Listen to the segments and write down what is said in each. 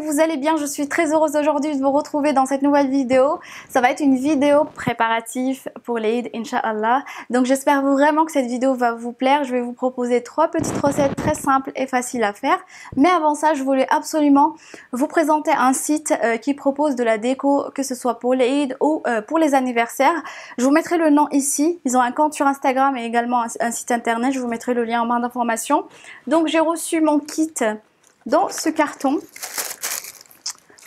vous allez bien? Je suis très heureuse aujourd'hui de vous retrouver dans cette nouvelle vidéo. Ça va être une vidéo préparative pour l'Eid, Inch'Allah. Donc j'espère vraiment que cette vidéo va vous plaire. Je vais vous proposer 3 petites recettes très simples et faciles à faire. Mais avant ça, je voulais absolument vous présenter un site qui propose de la déco, que ce soit pour l'Eid ou pour les anniversaires. Je vous mettrai le nom ici. Ils ont un compte sur Instagram et également un site internet. Je vous mettrai le lien en barre d'informations. Donc j'ai reçu mon kit dans ce carton.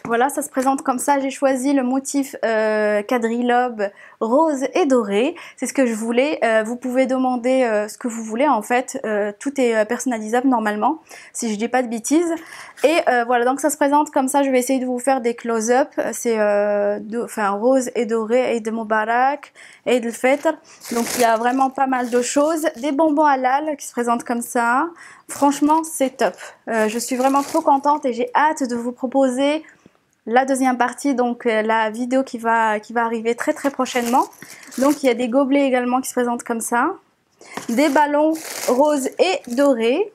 Voilà, ça se présente comme ça. J'ai choisi le motif quadrilobe rose et doré. C'est ce que je voulais. Vous pouvez demander ce que vous voulez en fait. Tout est personnalisable normalement, si je dis pas de bêtises. Et voilà, donc ça se présente comme ça. Je vais essayer de vous faire des close-up. C'est rose et doré, Eid Mubarak, Eid al-Fitr. Donc il y a vraiment pas mal de choses. Des bonbons halal qui se présentent comme ça. Franchement, c'est top. Je suis vraiment trop contente et j'ai hâte de vous proposer la deuxième partie, donc la vidéo qui va arriver très prochainement. Donc il y a des gobelets également qui se présentent comme ça. Des ballons roses et dorés.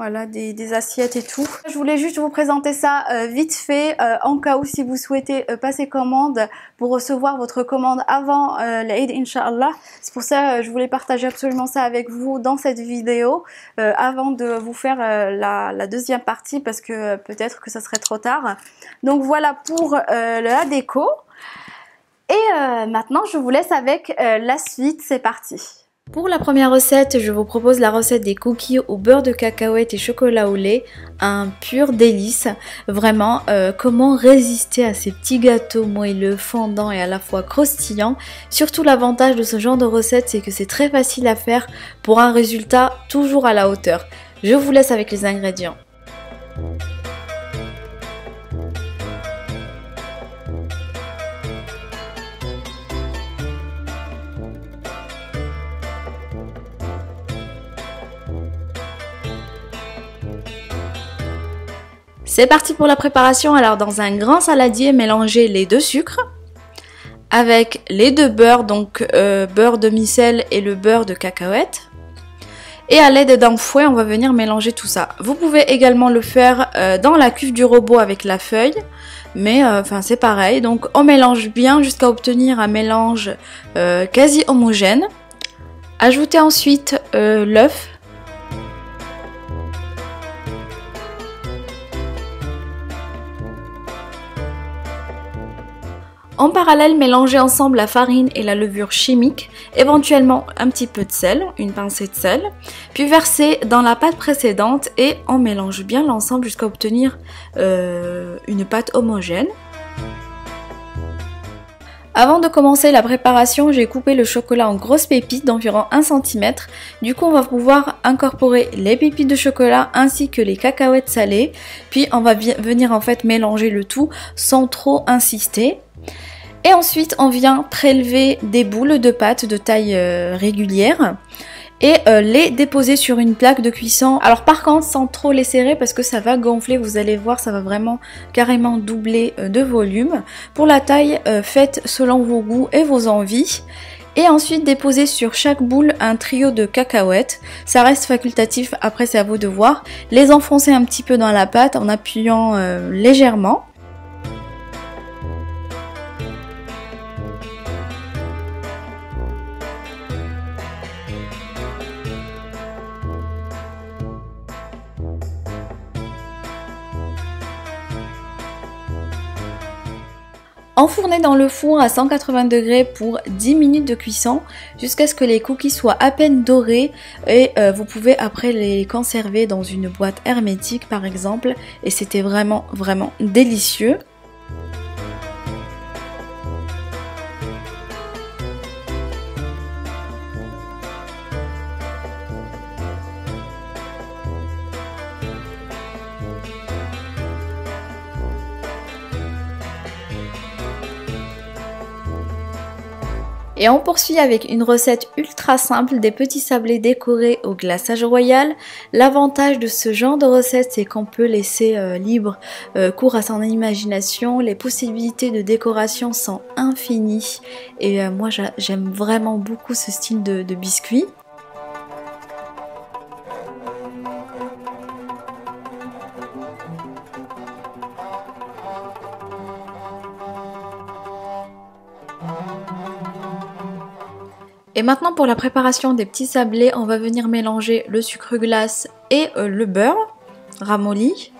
Voilà, des assiettes et tout. Je voulais juste vous présenter ça vite fait, en cas où si vous souhaitez passer commande pour recevoir votre commande avant l'Eid, Inch'Allah. C'est pour ça je voulais partager absolument ça avec vous dans cette vidéo, avant de vous faire la deuxième partie, parce que peut-être que ça serait trop tard. Donc voilà pour la déco. Et maintenant je vous laisse avec la suite, c'est parti. Pour la première recette, je vous propose la recette des cookies au beurre de cacahuète et chocolat au lait, un pur délice. Vraiment, comment résister à ces petits gâteaux moelleux, fondants et à la fois croustillants. Surtout l'avantage de ce genre de recette, c'est que c'est très facile à faire pour un résultat toujours à la hauteur. Je vous laisse avec les ingrédients. C'est parti pour la préparation. Alors dans un grand saladier, mélangez les 2 sucres avec les 2 beurres, donc beurre demi-sel et le beurre de cacahuète. Et à l'aide d'un fouet, on va venir mélanger tout ça. Vous pouvez également le faire dans la cuve du robot avec la feuille, mais c'est pareil. Donc on mélange bien jusqu'à obtenir un mélange quasi homogène. Ajoutez ensuite l'œuf. En parallèle, mélangez ensemble la farine et la levure chimique, éventuellement un petit peu de sel, une pincée de sel, puis versez dans la pâte précédente et on mélange bien l'ensemble jusqu'à obtenir une pâte homogène. Avant de commencer la préparation, j'ai coupé le chocolat en grosses pépites d'environ 1 cm. Du coup, on va pouvoir incorporer les pépites de chocolat ainsi que les cacahuètes salées. Puis on va venir en fait mélanger le tout sans trop insister. Et ensuite, on vient prélever des boules de pâte de taille régulière et les déposer sur une plaque de cuisson. Alors par contre, sans trop les serrer parce que ça va gonfler, vous allez voir, ça va vraiment carrément doubler de volume. Pour la taille, faites selon vos goûts et vos envies. Et ensuite, déposez sur chaque boule un trio de cacahuètes. Ça reste facultatif, après c'est à vous de voir. Les enfoncer un petit peu dans la pâte en appuyant légèrement. Enfournez dans le four à 180 degrés pour 10 minutes de cuisson jusqu'à ce que les cookies soient à peine dorés et vous pouvez après les conserver dans une boîte hermétique par exemple, et c'était vraiment délicieux. Et on poursuit avec une recette ultra simple, des petits sablés décorés au glaçage royal. L'avantage de ce genre de recette, c'est qu'on peut laisser libre cours à son imagination. Les possibilités de décoration sont infinies et moi j'aime vraiment beaucoup ce style de biscuit. Et maintenant pour la préparation des petits sablés, on va venir mélanger le sucre glace et le beurre ramolli.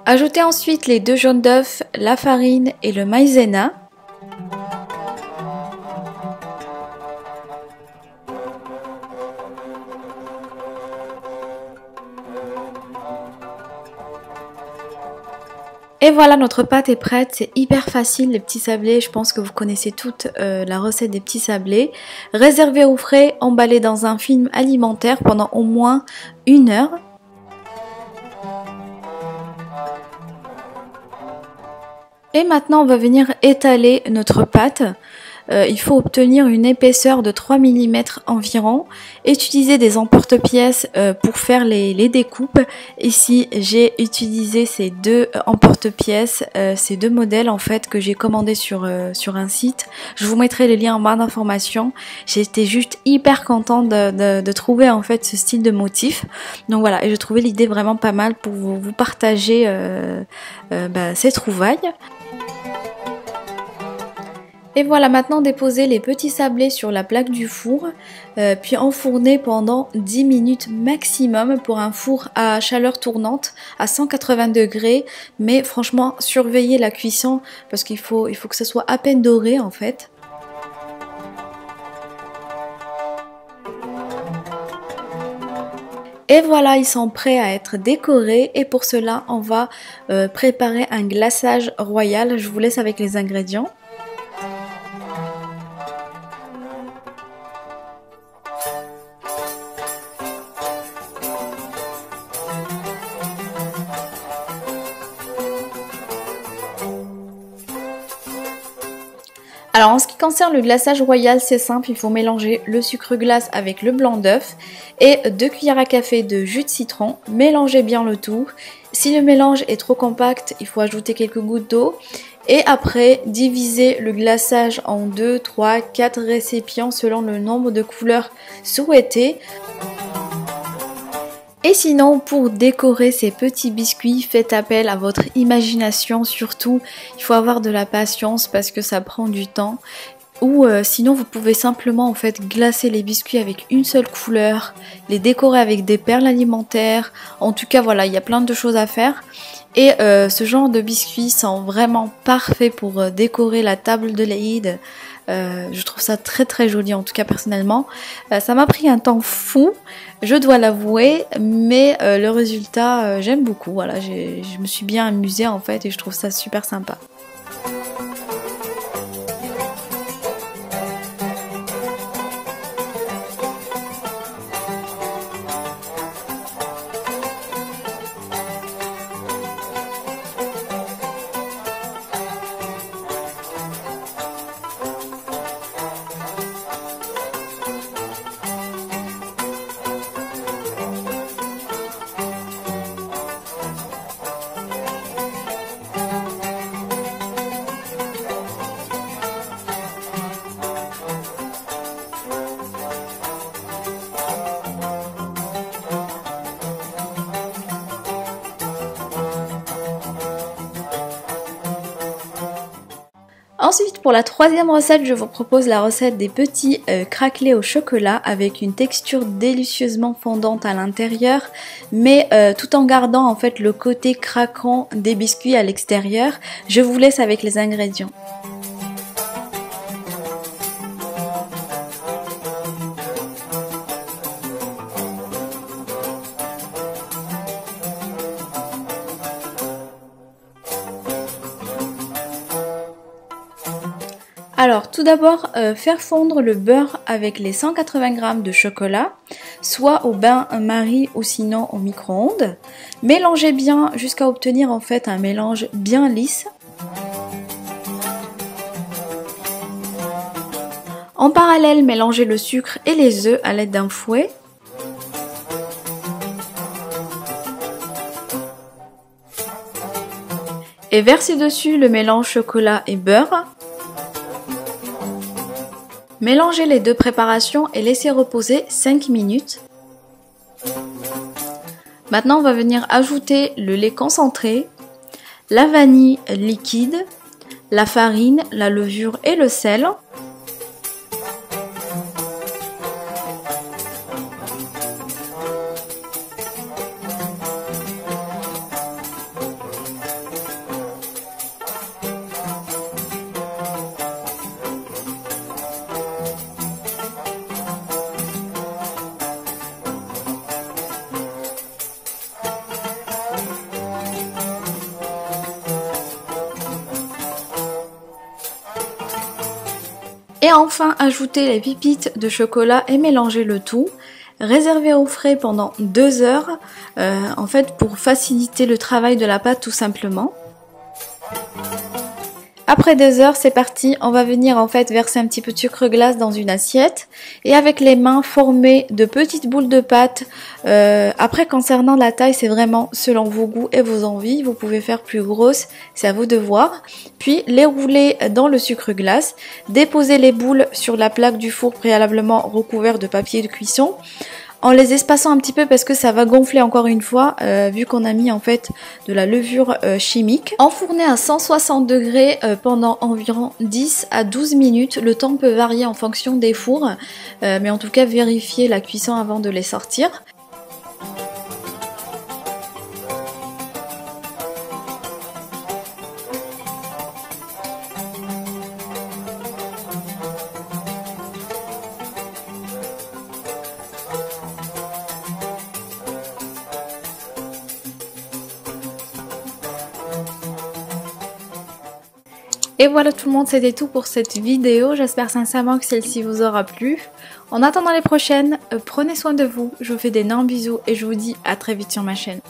Ajoutez ensuite les 2 jaunes d'œufs, la farine et le maïzena. Et voilà, notre pâte est prête, c'est hyper facile les petits sablés, je pense que vous connaissez toute la recette des petits sablés. Réservez au frais, emballé dans un film alimentaire pendant au moins 1 heure. Et maintenant on va venir étaler notre pâte. Il faut obtenir une épaisseur de 3 mm environ. Utilisez des emporte-pièces pour faire les découpes. Ici j'ai utilisé ces 2 emporte-pièces, ces 2 modèles en fait que j'ai commandé sur un site. Je vous mettrai les liens en barre d'informations. J'étais juste hyper contente de trouver en fait ce style de motif. Donc voilà, et je trouvais l'idée vraiment pas mal pour vous partager ces trouvailles. Et voilà, maintenant déposer les petits sablés sur la plaque du four, puis enfourner pendant 10 minutes maximum pour un four à chaleur tournante à 180 degrés. Mais franchement, surveillez la cuisson parce qu'il faut que ça soit à peine doré en fait. Et voilà, ils sont prêts à être décorés et pour cela, on va préparer un glaçage royal. Je vous laisse avec les ingrédients. Alors en ce qui concerne le glaçage royal, c'est simple, il faut mélanger le sucre glace avec le blanc d'œuf et 2 cuillères à café de jus de citron. Mélangez bien le tout. Si le mélange est trop compact, il faut ajouter quelques gouttes d'eau. Et après, divisez le glaçage en 2, 3, 4 récipients selon le nombre de couleurs souhaitées. Et sinon, pour décorer ces petits biscuits, faites appel à votre imagination surtout. Il faut avoir de la patience parce que ça prend du temps. Ou sinon, vous pouvez simplement en fait glacer les biscuits avec une seule couleur, les décorer avec des perles alimentaires. En tout cas, voilà, il y a plein de choses à faire. Et ce genre de biscuits sont vraiment parfaits pour décorer la table de l'Aïd. Je trouve ça très très joli, en tout cas personnellement. Ça m'a pris un temps fou, je dois l'avouer, mais le résultat, j'aime beaucoup. Voilà, je me suis bien amusée en fait et je trouve ça super sympa. Ensuite, pour la troisième recette, je vous propose la recette des petits craquelés au chocolat avec une texture délicieusement fondante à l'intérieur, mais tout en gardant en fait le côté craquant des biscuits à l'extérieur. Je vous laisse avec les ingrédients. Alors tout d'abord, faire fondre le beurre avec les 180 g de chocolat, soit au bain-marie ou sinon au micro-ondes. Mélangez bien jusqu'à obtenir en fait un mélange bien lisse. En parallèle, mélangez le sucre et les œufs à l'aide d'un fouet. Et versez dessus le mélange chocolat et beurre. Mélangez les deux préparations et laissez reposer 5 minutes. Maintenant, on va venir ajouter le lait concentré la vanille liquide, la farine, la levure et le sel. Et enfin, ajouter les pépites de chocolat et mélanger le tout. Réserver au frais pendant 2 heures, en fait pour faciliter le travail de la pâte tout simplement. Après 2 heures, c'est parti, on va venir en fait verser un petit peu de sucre glace dans une assiette et avec les mains former de petites boules de pâte. Après, concernant la taille, c'est vraiment selon vos goûts et vos envies. Vous pouvez faire plus grosse, c'est à vous de voir. Puis les rouler dans le sucre glace, déposer les boules sur la plaque du four préalablement recouvert de papier de cuisson. En les espaçant un petit peu parce que ça va gonfler encore une fois vu qu'on a mis en fait de la levure chimique. Enfourner à 160 degrés pendant environ 10 à 12 minutes. Le temps peut varier en fonction des fours mais en tout cas vérifiez la cuisson avant de les sortir. Et voilà tout le monde, c'était tout pour cette vidéo. J'espère sincèrement que celle-ci vous aura plu. En attendant les prochaines, prenez soin de vous. Je vous fais d'énormes bisous et je vous dis à très vite sur ma chaîne.